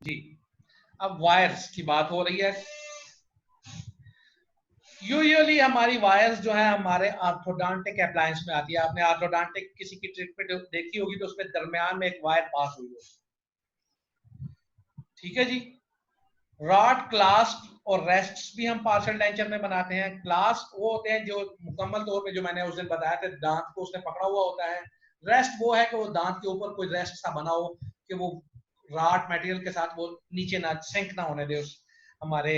जी। अब वायर्स की बात हो रही है। यूजुअली हमारी वायर्स जो है हमारे आर्थोडोंटिक अप्लायंस में आती है। आपने आर्थोडोंटिक किसी की ट्रीटमेंट देखी होगी तो उसमें दरमियान में एक वायर पास हुई होगी, ठीक है जी। रॉड, क्लास्प और रेस्ट्स भी हम पार्शियल डेंचर में बनाते हैं। क्लास्प वो होते हैं जो मुकम्मल तौर पे, जो मैंने उस दिन बताया था, दांत को उसने पकड़ा हुआ होता है। रेस्ट वो है कि वो दांत के ऊपर कोई रेस्ट सा बना हो कि वो रॉड मटेरियल के साथ वो नीचे ना सिंक ना होने दे उस हमारे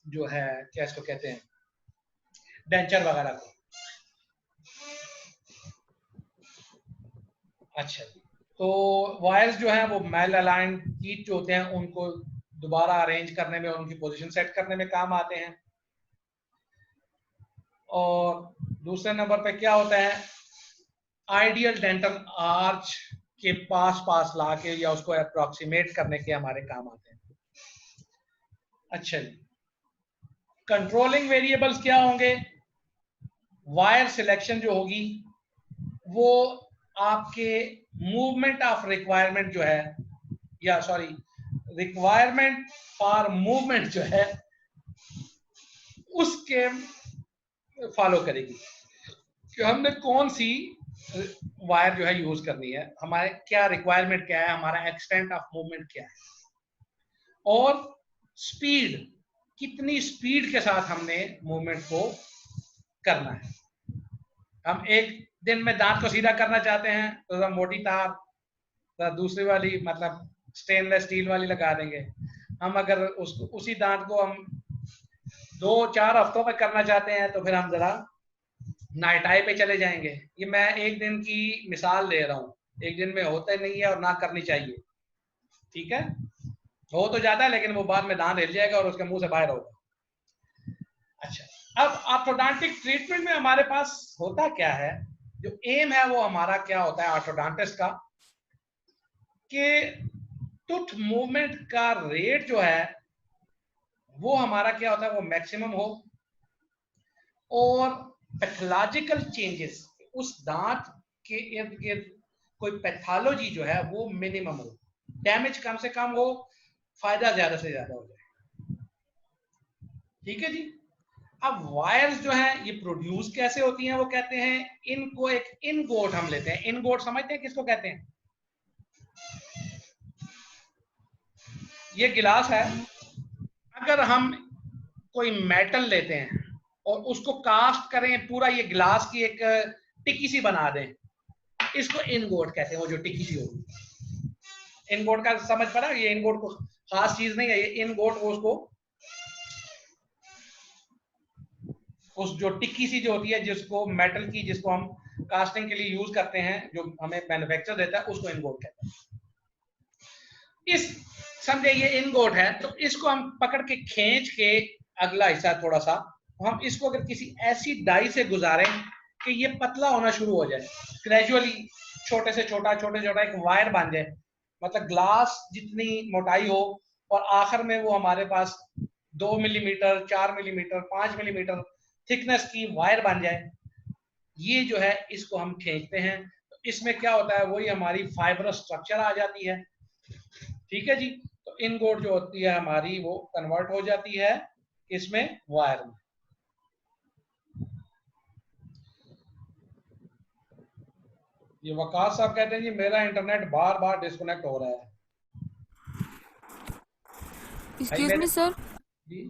जो है क्या इसको कहते हैं डेंचर वगैरह को। अच्छा जी। तो वायर्स जो हैं वो मेल अलाइंड कीट जो होते हैं उनको दोबारा अरेंज करने में, उनकी पोजीशन सेट करने में काम आते हैं। और दूसरे नंबर पे क्या होता है, आइडियल डेंटल आर्च के पास पास ला के या उसको अप्रोक्सीमेट करने के हमारे काम आते हैं। अच्छा जी। कंट्रोलिंग वेरिएबल्स क्या होंगे? वायर सिलेक्शन जो होगी वो आपके मूवमेंट ऑफ रिक्वायरमेंट जो है, या सॉरी रिक्वायरमेंट फॉर मूवमेंट जो है उसके फॉलो करेगी कि हमने कौन सी वायर जो है यूज करनी है, हमारे क्या रिक्वायरमेंट क्या है, हमारा एक्सटेंट ऑफ मूवमेंट क्या है, और स्पीड, कितनी स्पीड के साथ हमने मूवमेंट को करना है। हम एक दिन में दांत को सीधा करना चाहते हैं तो मोटी तार तो दूसरी वाली मतलब स्टेनलेस स्टील वाली लगा देंगे। हम अगर उसी दांत को हम 2-4 हफ्तों में करना चाहते हैं तो फिर हम जरा नाइटाई पे चले जाएंगे। ये मैं एक दिन की मिसाल दे रहा हूँ, एक दिन में होता नहीं है और ना करनी चाहिए, ठीक है। हो तो जाता है लेकिन वो बाद में दांत हिल जाएगा और उसके मुंह से बाहर होगा। अच्छा, अब ऑर्थोडोंटिक ट्रीटमेंट में हमारे पास होता क्या है, जो एम है वो हमारा क्या होता है ऑर्थोडोंटिस्ट का, कि टूथ मूवमेंट का रेट जो है वो हमारा क्या होता है, वो मैक्सिमम हो, और पैथोलॉजिकल चेंजेस उस दांत के इर्द गिर्द कोई पैथोलॉजी जो है वो मिनिमम हो, डैमेज कम से कम हो, फायदा ज्यादा से ज्यादा हो जाए, ठीक है जी। अब वायर्स जो है ये प्रोड्यूस कैसे होती हैं, वो कहते हैं इनको एक इनगोट हम लेते हैं। इनगोट समझते हैं किसको कहते हैं? ये गिलास है, अगर हम कोई मेटल लेते हैं और उसको कास्ट करें, पूरा ये गिलास की एक टिक्की सी बना दें, इसको इनगोट कहते हैं। वो जो टिक्की सी होगी, इनगोट का समझ पड़ा? ये इनगोट को खास चीज नहीं है, ये इनगोट उसको उस जो टिक्की सी जो होती है जिसको मेटल की, जिसको हम कास्टिंग के लिए यूज करते हैं, जो हमें मैन्युफैक्चर देता है, उसको इनगोट कहते हैं। इस समझे ये इनगोट है तो इसको हम पकड़ के खींच के अगला हिस्सा थोड़ा सा हम इसको अगर किसी ऐसी डाई से गुजारें कि ये पतला होना शुरू हो जाए, ग्रेजुअली छोटे से छोटा एक वायर बन जाए, मतलब ग्लास जितनी मोटाई हो और आखिर में वो हमारे पास 2 मिलीमीटर, 4 मिलीमीटर, 5 मिलीमीटर थिकनेस की वायर बन जाए, ये जो है इसको हम खींचते हैं। तो इसमें क्या होता है, वही हमारी फाइबर स्ट्रक्चर आ जाती है, ठीक है जी। तो इनगोट जो होती है हमारी वो कन्वर्ट हो जाती है इसमें वायर में। ये वकास साहब कहते हैं जी मेरा इंटरनेट बार बार डिस्कनेक्ट हो रहा है। एक्सक्यूज मी सर, जी,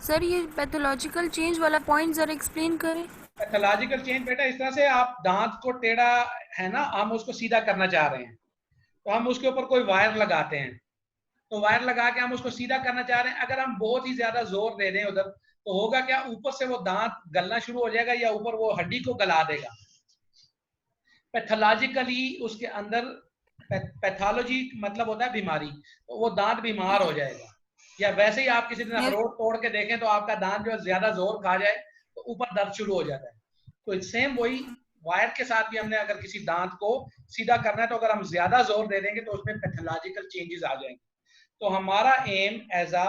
सर ये पैथोलॉजिकल चेंज वाला पॉइंट जरा एक्सप्लेन करें। पैथोलॉजिकल चेंज बेटा इस तरह से, आप दांत को टेढ़ा है ना, हम उसको सीधा करना चाह रहे हैं तो हम उसके ऊपर कोई वायर लगाते हैं, तो वायर लगा के हम उसको सीधा करना चाह रहे हैं। अगर हम बहुत ही ज्यादा जोर दे दें उधर तो होगा क्या, ऊपर से वो दांत गलना शुरू हो जाएगा या ऊपर वो हड्डी को गला देगा। पैथोलॉजिकली उसके अंदर पैथोलॉजी मतलब होता है बीमारी, तो वो दांत बीमार हो जाएगा। या वैसे ही आप किसी दिन मैं अखरोट तोड़ के देखें तो आपका दांत जो है ज्यादा जोर खा जाए तो ऊपर दर्द शुरू हो जाता है। तो सेम वही वायर के साथ भी हमने अगर किसी दांत को सीधा करना है तो अगर हम ज्यादा जोर दे देंगे तो उसमें पैथोलॉजिकल चेंजेस आ जाएंगे। तो हमारा एम एज अ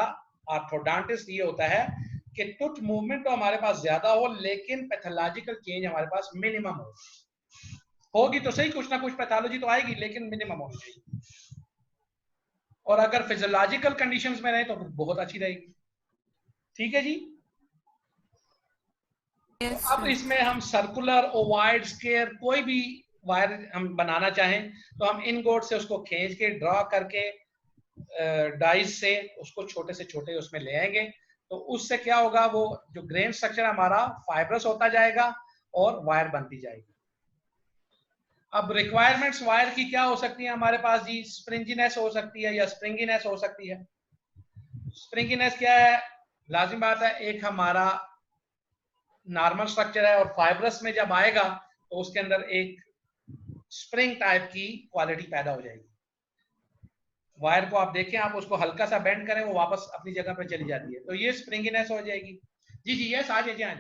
ऑर्थोडोंटिस्ट ये होता है कि टूथ मूवमेंट तो हमारे पास ज्यादा हो लेकिन पैथोलॉजिकल चेंज हमारे पास मिनिमम हो। होगी तो सही, कुछ ना कुछ पैथोलॉजी तो आएगी लेकिन मिनिमम होनी चाहिए। और अगर फिजियोलॉजिकल कंडीशंस में रहे तो बहुत अच्छी रहेगी। ठीक है जी। Yes, तो अब sir. इसमें हम सर्कुलर, ओवाइड, स्क्वायर कोई भी वायर हम बनाना चाहें तो हम इन गोड से उसको खींच के ड्रॉ करके डाइस से उसको छोटे से छोटे उसमें ले आएंगे। तो उससे क्या होगा, वो जो ग्रेन स्ट्रक्चर हमारा फाइब्रस होता जाएगा और वायर बनती जाएगी। अब रिक्वायरमेंट्स वायर की क्या हो सकती है हमारे पास जी? स्प्रिंजीनेस हो सकती है या स्प्रिंगीनेस हो सकती है। स्प्रिंगीनेस क्या है? लाजिम बात है, एक हमारा नॉर्मल स्ट्रक्चर है और फाइब्रस में जब आएगा तो उसके अंदर एक स्प्रिंग टाइप की क्वालिटी पैदा हो जाएगी। वायर को आप देखें, आप उसको हल्का सा बेंड करें वो वापस अपनी जगह पर चली जाती है, तो ये स्प्रिंगीनेस हो जाएगी। जी जी यस, आ जाइए आज।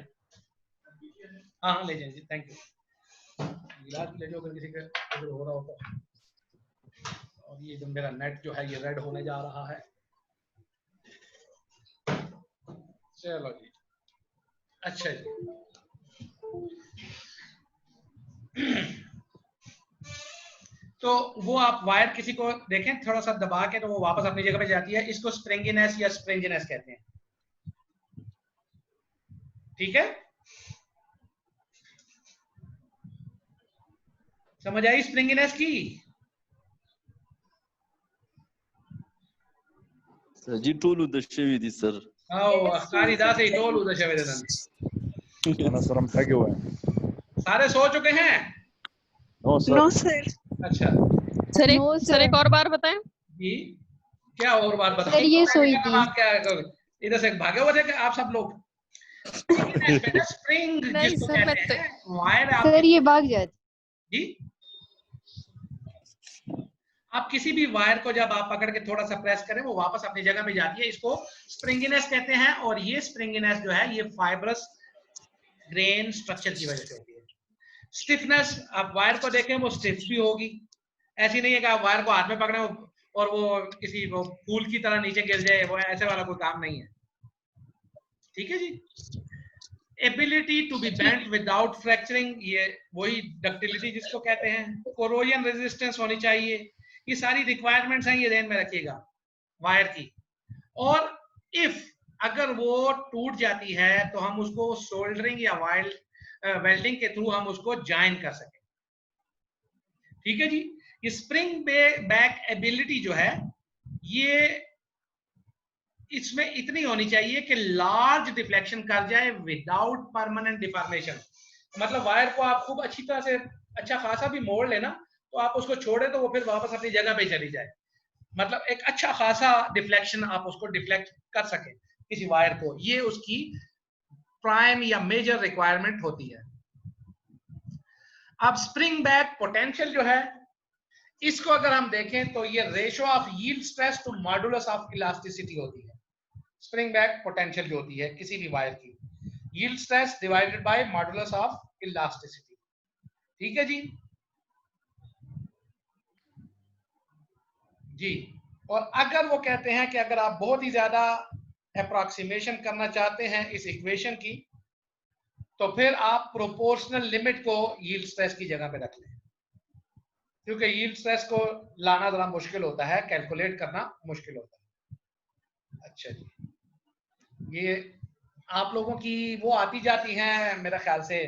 हाँ हाँ ले जाइए जी, थैंक यू। गिलास ले जाओ अगर किसी का हो रहा हो तो। और ये जो मेरा नेट जो है ये रेड होने जा रहा है। चलो जी, अच्छा जी। तो वो आप वायर किसी को देखें थोड़ा सा दबा के तो वो वापस अपनी जगह पे जाती है, इसको स्प्रिंगीनेस या स्प्रिंजीनेस कहते हैं। ठीक है, समझ आई स्प्रिंगीनेस की? सर जी टोलू दशवी दी सर। कारिदा से टोलू दशवेदन। सर हम थके हुए हैं। सारे सो चुके हैं? No sir. No sir. अच्छा सर एक और बार बताएं जी, क्या और बात बताएं? सर ये सोई थी। आप क्या इधर से भागे हुए थे क्या आप सब लोग? स्प्रिंग नहीं जिसको सर, मैं कहते तो- हैं वायर। सर ये भाग जाती। जी, आप किसी भी वायर को जब आप पकड़ के थोड़ा सा प्रेस करें वो वापस अपनी जगह पे जाती है, इसको स्प्रिंगीनेस कहते हैं। और ये स्प्रिंगीनेस जो है ये फाइब्रस ग्रेन स्ट्रक्चर की वजह से होती है। स्टिफनेस, आप वायर को देखें वो स्टिफ भी होगी, ऐसी नहीं है कि आप वायर को हाथ में पकड़े और वो किसी वो फूल की तरह नीचे गिर जाए, वो ऐसे वाला कोई काम नहीं है। ठीक है जी। Ability to be bent without fracturing, ये वही डक्टिलिटी जिसको कहते हैं। कोरोजन रेजिस्टेंस होनी चाहिए। ये सारी रिक्वायरमेंट्स हैं, ये ध्यान में रखिएगा वायर की। और इफ अगर वो टूट जाती है तो हम उसको सोल्डरिंग या वेल्डिंग के थ्रू हम उसको जॉइन कर सकें। ठीक है जी। ये स्प्रिंग बैक एबिलिटी जो है ये इसमें इतनी होनी चाहिए कि लार्ज डिफ्लेक्शन कर जाए विदाउट परमानेंट डिफॉर्मेशन। मतलब वायर को आप खूब अच्छी तरह से अच्छा खासा भी मोड़ लेना तो आप उसको छोड़े तो वो फिर वापस अपनी जगह पे चली जाए। मतलब एक अच्छा खासा डिफ्लेक्शन आप उसको डिफ्लेक्ट कर सके किसी वायर को, ये उसकी प्राइम या मेजर रिक्वायरमेंट होती है। अब स्प्रिंग बैक पोटेंशियल जो है इसको अगर हम देखें तो ये ratio of yield stress to modulus of elasticity होती है। स्प्रिंग बैक पोटेंशियल जो होती है किसी भी वायर की, yield stress divided by modulus of elasticity. ठीक है जी जी। और अगर वो कहते हैं कि अगर आप बहुत ही ज्यादा अप्रॉक्सीमेशन करना चाहते हैं इस इक्वेशन की तो फिर आप प्रोपोर्शनल लिमिट को यील्ड स्ट्रेस की जगह पे रख लें, क्योंकि यील्ड स्ट्रेस को लाना जरा मुश्किल होता है, कैलकुलेट करना मुश्किल होता है। अच्छा जी, ये आप लोगों की वो आती जाती हैं मेरे ख्याल से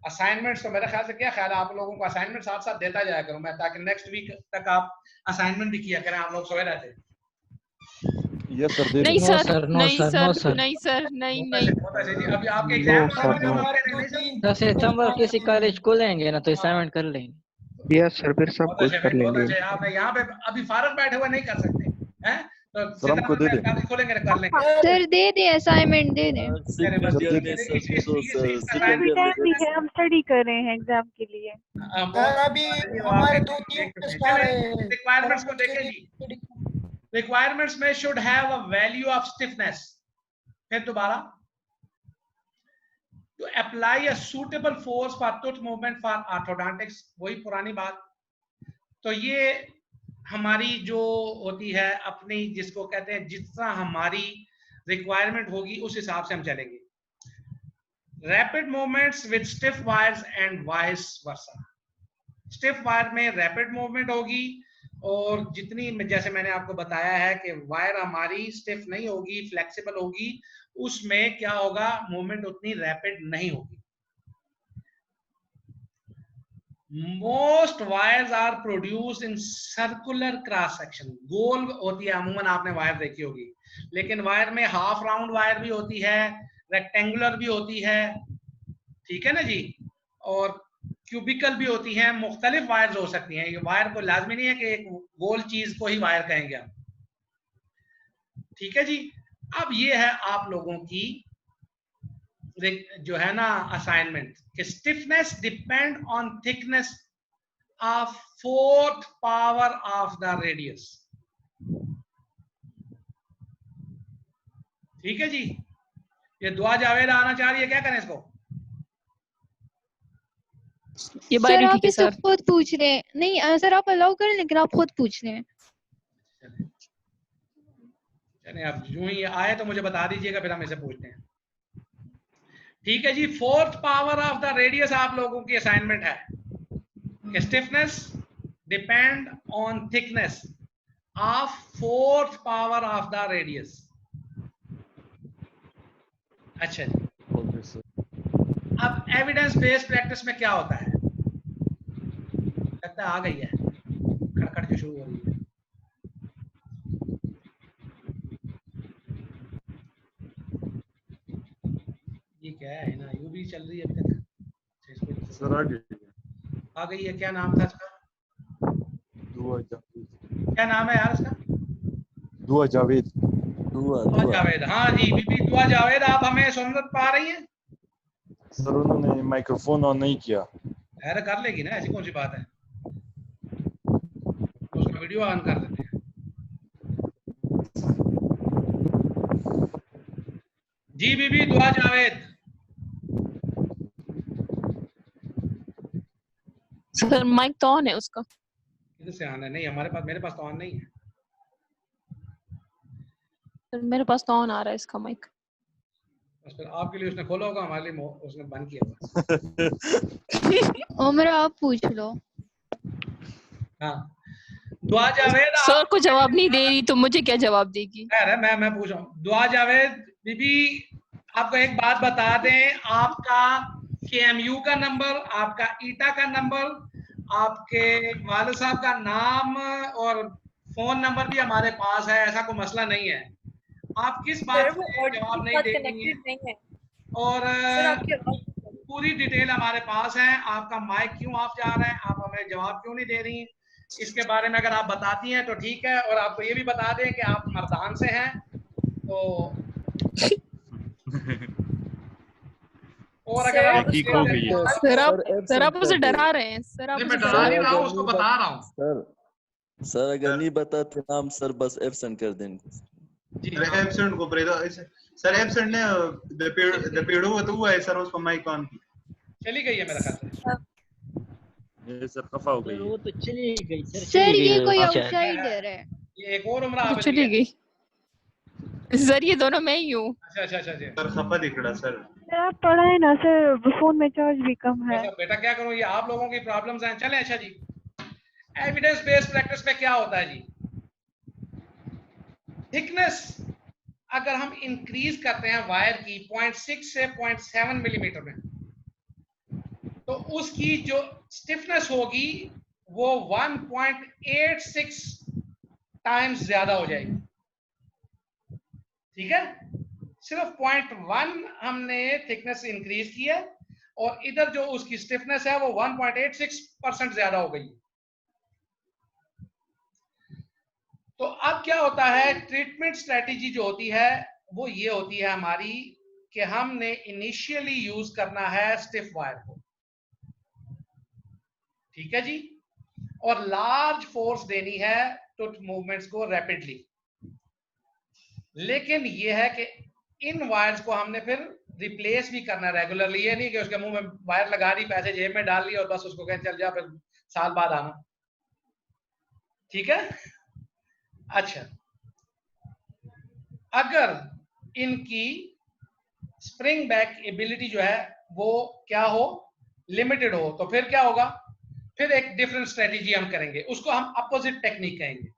असाइनमेंट्स, तो मेरे ख्याल से क्या ख्याल है आप लोगों को असाइनमेंट साथ साथ देता जाया करूं मैं, ताकि नेक्स्ट वीक तक आप असाइनमेंट भी किया करें। आप लोग सोए रहते? Yes sir. नहीं सर, नहीं सर, नहीं सर, नहीं नहीं। अभी आपके एग्जाम सितंबर किसी कॉलेज खोलेंगे ना तो असाइनमेंट कर लेंगे। यस सर, फिर सब कुछ कर लेंगे। आप यहाँ पे अभी फारग बैठे हुए नहीं कर सकते हैं, तो सर हमको दे दें। कॉलेज खोलेंगे ना कर लेंगे। सर दे दे असाइनमेंट दे दे। हम स्टडी कर रहे हैं एग्जाम के लिए। अभी हमारे 2-3 टेस्ट आ रहे हैं। रिक्वायरमेंट्स को देखें जी। रिक्वायरमेंट्स में should have a value of stiffness. फिर दोबारा to apply a suitable force for tooth movement for orthodontics, वही पुरानी बात। तो ये हमारी जो होती है अपनी, जिसको कहते हैं जितना हमारी रिक्वायरमेंट होगी उस हिसाब से हम चलेंगे। Rapid movements with stiff wires and vice versa. Stiff wire में रैपिड मूवमेंट होगी, और जितनी जैसे मैंने आपको बताया है कि वायर हमारी स्टिफ नहीं होगी, फ्लेक्सिबल होगी, उसमें क्या होगा, मूवमेंट उतनी रैपिड नहीं होगी। Most wires are produced in circular cross section, गोल होती है अमूमन, आपने वायर देखी होगी, लेकिन वायर में हाफ राउंड वायर भी होती है, रेक्टेंगुलर भी होती है, ठीक है ना जी, और क्यूबिकल भी होती हैं, मुख्तलिफ वायर्स हो सकती हैं। ये वायर को लाजमी नहीं है कि एक गोल चीज को ही वायर कहेंगे हम, ठीक है जी। अब ये है आप लोगों की जो है ना असाइनमेंट, कि stiffness depend on thickness of fourth power of the radius, ठीक है जी। ये दुआ जावेद आना चाह रही है, क्या करें इसको? ये सर बारी आप ठीक है इसको सर। खुद पूछ रहे हैं, नहीं सर आप अलाउ करें, लेकिन आप खुद पूछ रहे हैं। चलिए अब यूं ही आए तो मुझे बता दीजिएगा, फिर हम इसे पूछते हैं, ठीक है जी। Fourth power of the radius आप लोगों की असाइनमेंट है कि stiffness depend on thickness of fourth power of the radius. अच्छा जी, ओके सर। अब एविडेंस बेस्ड प्रैक्टिस में क्या होता है, लगता है आ गई है, खड़खड़ जो शुरू हो रही है। ये क्या है ना, यू भी चल रही है अभी तक। सर आ गई। आ गई है, क्या नाम था इसका? दुआ जावेद। क्या नाम है यार इसका? दुआ जावेद। दुआ दुआ दुआ जावेद, हाँ जी बीबी दुआ जावेद, आप हमें सुन पा रही हैं? सर उन्होंने माइक्रोफोन ऑन नहीं किया। अरे कर लेगी ना, ऐसी कौन सी बात है, तो उसका वीडियो ऑन कर देते हैं। जी बीबी दुआ जावेद। सर माइक तो ऑन है उसका। किधर से आना है? नहीं हमारे पास, मेरे पास तो ऑन नहीं है। सर मेरे पास तो ऑन आ रहा है इसका माइक। बस फिर आपके लिए उसने खोला होगा, हमारे लिए उसने बंद किया होगा। उमर आप पूछ लो। हाँ दुआ जावेद, सर को जवाब नहीं दे रही तो मुझे क्या जवाब देगी? अरे मैं पूछ रहा हूँ। दुआ जावेद बीबी, आपको एक बात बता दें, आपका KMU का नंबर, आपका ईटा का नंबर, आपके वालिद साहब का नाम और फोन नंबर भी हमारे पास है, ऐसा कोई मसला नहीं है। आप किस बात से जवाब नहीं दे रही हैं, और पूरी डिटेल हमारे पास है। आपका माइक क्यों ऑफ जा रहा है, आप हमें जवाब क्यों नहीं दे रही हैं, इसके बारे में अगर आप बताती हैं तो ठीक है। और आपको ये भी बता दें कि आप मर्दान से हैं, तो और अगर आप सर आप उसे डरा रहे हैं। सर आप मैं डरा नहीं रहा हूँ, उसको बता रहा हूँ। सर अगर नहीं बताते नाम सर बस एब्सेंट कर देंगे। एब्सेंट को सर एब्सेंट ने द पेड़ो तो हुआ है सर, उसको माइक ऑन चली गई है मेरा ख्याल से। ये सर खफा हो गई। वो तो चली गई सर ये कोई आउटसाइडर है। ये एक और उम्र तो चली गई सर, ये दोनों मैं ही हूँ। अच्छा सर खफा दिख रहा सर। सर आप पढ़ाए ना सर, फोन में चार्ज भी कम है। बेटा क्या करूं, ये आप लोगों की प्रॉब्लम्स हैं। चलें अच्छा जी, एविडेंस बेस्ड प्रैक्टिस में क्या होता है जी, थिकनेस अगर हम इंक्रीज करते हैं वायर की 0.6 से 0.7 मिलीमीटर में, तो उसकी जो स्टिफनेस होगी वो 1.86 टाइम्स ज्यादा हो जाएगी, ठीक है। सिर्फ 0.1 हमने थिकनेस इंक्रीज की है, और इधर जो उसकी स्टिफनेस है वो 1.86% ज्यादा हो गई। तो अब क्या होता है, ट्रीटमेंट स्ट्रेटेजी जो होती है वो ये होती है हमारी, कि हमने इनिशियली यूज करना है स्टिफ वायर को, ठीक है जी, और लार्ज फोर्स देनी है टू मूवमेंट्स को रैपिडली। लेकिन ये है कि इन वायर्स को हमने फिर रिप्लेस भी करना रेगुलरली, ये नहीं कि उसके मुंह में वायर लगा दी, पैसे जेब में डाल लिए और बस उसको कहें चल जा फिर साल बाद आना, ठीक है। अच्छा, अगर इनकी स्प्रिंग बैक एबिलिटी जो है वो क्या हो, लिमिटेड हो, तो फिर क्या होगा, फिर एक डिफरेंट स्ट्रेटेजी हम करेंगे, उसको हम अपोजिट टेक्निक कहेंगे।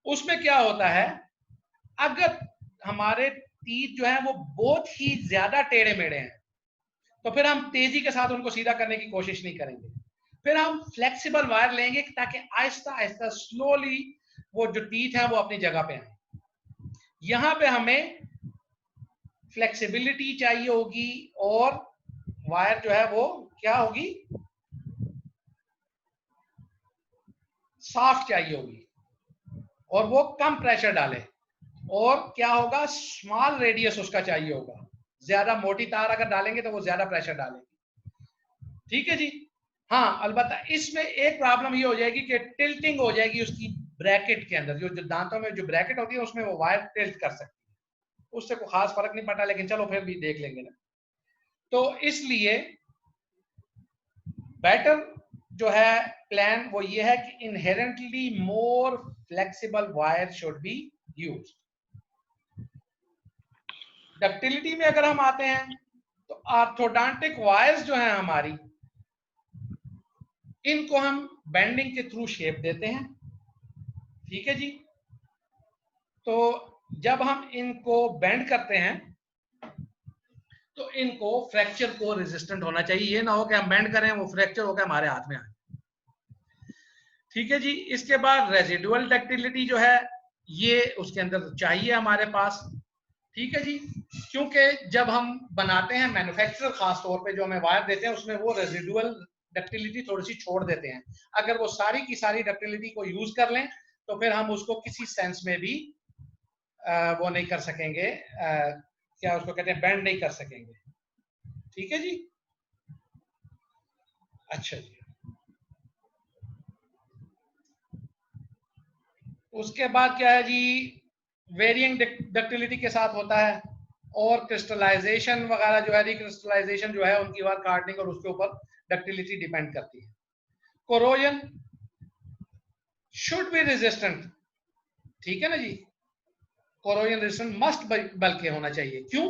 उसमें क्या होता है, अगर हमारे तीर जो है वो बहुत ही ज्यादा टेढ़े मेढ़े हैं तो फिर हम तेजी के साथ उनको सीधा करने की कोशिश नहीं करेंगे, फिर हम फ्लेक्सिबल वायर लेंगे ताकि आहिस्ता आहिस्ता स्लोली वो जो टीथ है वो अपनी जगह पे आए। यहां पे हमें फ्लेक्सिबिलिटी चाहिए होगी और वायर जो है वो क्या होगी, सॉफ्ट चाहिए होगी और वो कम प्रेशर डाले, और क्या होगा, स्मॉल रेडियस उसका चाहिए होगा। ज्यादा मोटी तार अगर डालेंगे तो वो ज्यादा प्रेशर डालेगी। ठीक है जी। हाँ, अलबत्ता इसमें एक प्रॉब्लम ये हो जाएगी कि टिल्टिंग हो जाएगी उसकी ब्रैकेट के अंदर, जो दांतों में जो ब्रैकेट होती है उसमें वो वायर टिल्ट कर सकती है, उससे कोई खास फर्क नहीं पड़ता, लेकिन चलो फिर भी देख लेंगे ना। तो इसलिए बेटर जो है प्लान वो ये है कि inherently more flexible wire should be used. Ductility में अगर हम आते हैं तो ऑर्थोडोंटिक वायर्स जो हैं हमारी, इनको हम बेंडिंग के थ्रू शेप देते हैं। ठीक है जी। तो जब हम इनको बेंड करते हैं तो इनको फ्रैक्चर को रेजिस्टेंट होना चाहिए, ये ना हो कि हम बेंड करें वो फ्रैक्चर होकर हमारे हाथ में आए। ठीक है जी। इसके बाद रेजिडुअल डक्टिलिटी जो है ये उसके अंदर चाहिए हमारे पास। ठीक है जी। क्योंकि जब हम बनाते हैं, मैन्युफैक्चरर खास तौर पे जो हमें वायर देते हैं उसमें वो रेजिडुअल डक्टिलिटी थोड़ी सी छोड़ देते हैं। अगर वो सारी की सारी डक्टिलिटी को यूज कर लें तो फिर हम उसको किसी सेंस में भी वो नहीं कर सकेंगे, क्या उसको कहते हैं, बेंड नहीं कर सकेंगे। ठीक है जी। अच्छा जी। उसके बाद क्या है जी, वेरिएंट डक्टिलिटी के साथ होता है, और क्रिस्टलाइजेशन वगैरह जो है, रिक्रिस्टलाइजेशन जो है उनकी बात कार्डनिंग और उसके ऊपर डक्टिलिटी डिपेंड करती है। Corrosion should be resistant. ठीक है ना जी। कोरोजन रेजिस्टेंट मस्ट बल्कि होना चाहिए। क्यों?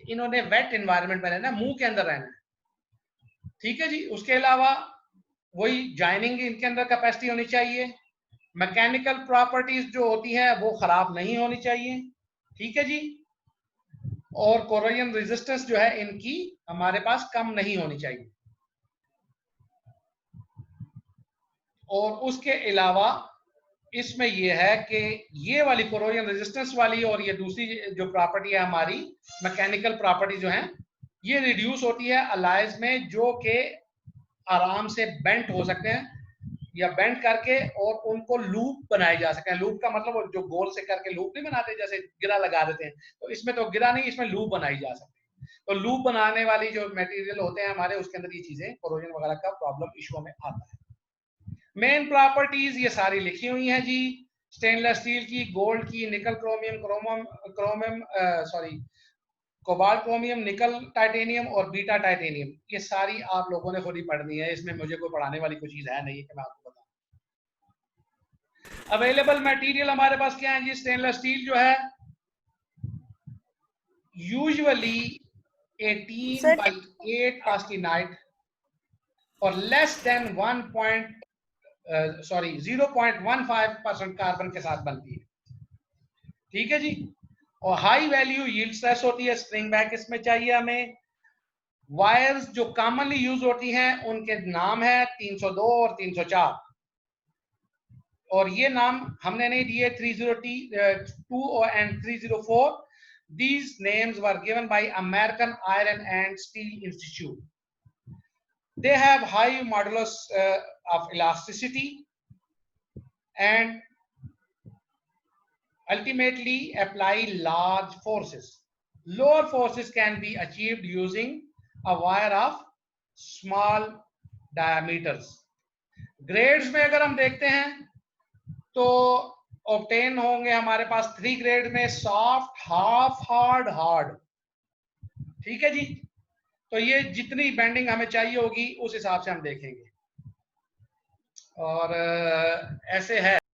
इन्होंने वेट एनवायरनमेंट में रहना है, मुंह के अंदर रहना है। ठीक है जी। उसके अलावा वही जॉइनिंग इनके अंदर कैपेसिटी होनी चाहिए। मैकेनिकल प्रॉपर्टीज जो होती हैं वो खराब नहीं होनी चाहिए। ठीक है जी। और कोरोजन रेजिस्टेंस जो है इनकी हमारे पास कम नहीं होनी चाहिए। और उसके अलावा इसमें यह है कि ये वाली कोरोजन रेजिस्टेंस वाली और ये दूसरी जो प्रॉपर्टी है हमारी मैकेनिकल प्रॉपर्टी जो है, ये रिड्यूस होती है अलॉयज में जो कि आराम से बेंट हो सकते हैं या बेंड करके और उनको लूप बनाए जा सकते हैं। लूप का मतलब जो गोल से करके लूप नहीं बनाते, जैसे गिरा लगा देते हैं, तो इसमें तो गिरा नहीं, इसमें लूप बनाई जा सकती है। तो लूप बनाने वाली जो मटेरियल होते हैं हमारे, उसके अंदर ये चीजें कोरोजन वगैरह का प्रॉब्लम इशू में आता है। मेन प्रॉपर्टीज ये सारी लिखी हुई हैं जी, स्टेनलेस स्टील की, गोल्ड की, निकल क्रोमियम कोबाल्ट क्रोमियम, निकल टाइटेनियम और बीटा टाइटेनियम, ये सारी आप लोगों ने खुद ही पढ़नी है, इसमें मुझे कोई पढ़ाने वाली कोई चीज है नहीं कि मैं आपको बताऊं। अवेलेबल मटेरियल हमारे पास क्या है जी, स्टेनलेस स्टील जो है यूजुअली 18/8 ऑस्टेनाइट और लेस देन 0.15% कार्बन के साथ बनती है। ठीक है जी। और हाई वैल्यू यील्ड स्ट्रेस होती है, स्प्रिंग बैक इसमें चाहिए हमें। वायर्स जो कॉमनली यूज होती हैं उनके नाम है 302 और 304, और ये नाम हमने नहीं दिए 302 and 304. These names were given by American Iron and Steel Institute. They have high modulus of elasticity and ultimately apply large forces. Lower forces can be achieved using a wire of small diameters. Grades में अगर हम देखते हैं तो obtain होंगे हमारे पास 3 grade में, soft, half hard, hard. ठीक है जी। तो ये जितनी बेंडिंग हमें चाहिए होगी उस हिसाब से हम देखेंगे, और ऐसे है।